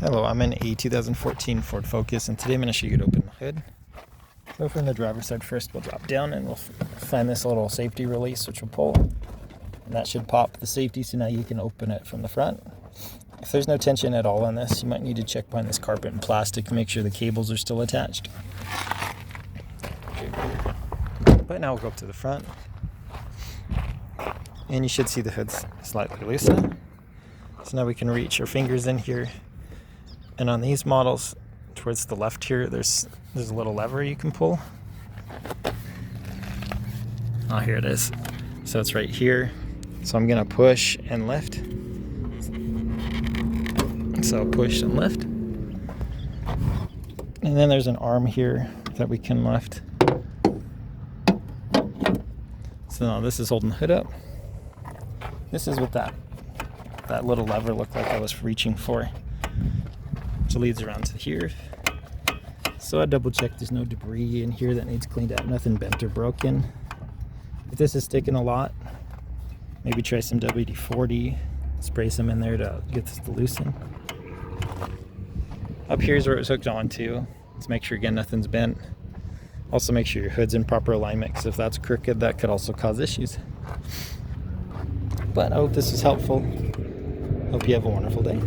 Hello, I'm in a 2014 Ford Focus, and today I'm going to show you how to open the hood. So from the driver's side first, we'll drop down and we'll find this little safety release, which will pull. And that should pop the safety, so now you can open it from the front. If there's no tension at all on this, you might need to check behind this carpet and plastic to make sure the cables are still attached. But now we'll go up to the front. And you should see the hood's slightly looser. So now we can reach our fingers in here. And on these models, towards the left here, there's a little lever you can pull. Oh, here it is. So it's right here. So I'm gonna push and lift. So push and lift. And then there's an arm here that we can lift. So now this is holding the hood up. This is what that little lever looked like I was reaching for. Which leads around to here. So I double checked there's no debris in here that needs cleaned out, nothing bent or broken. If this is sticking a lot, maybe try some WD-40, spray some in there to get this to loosen. Up here is where it's hooked on to. Let's make sure again nothing's bent. Also make sure your hood's in proper alignment, because if that's crooked, that could also cause issues. But I hope this was helpful. Hope you have a wonderful day.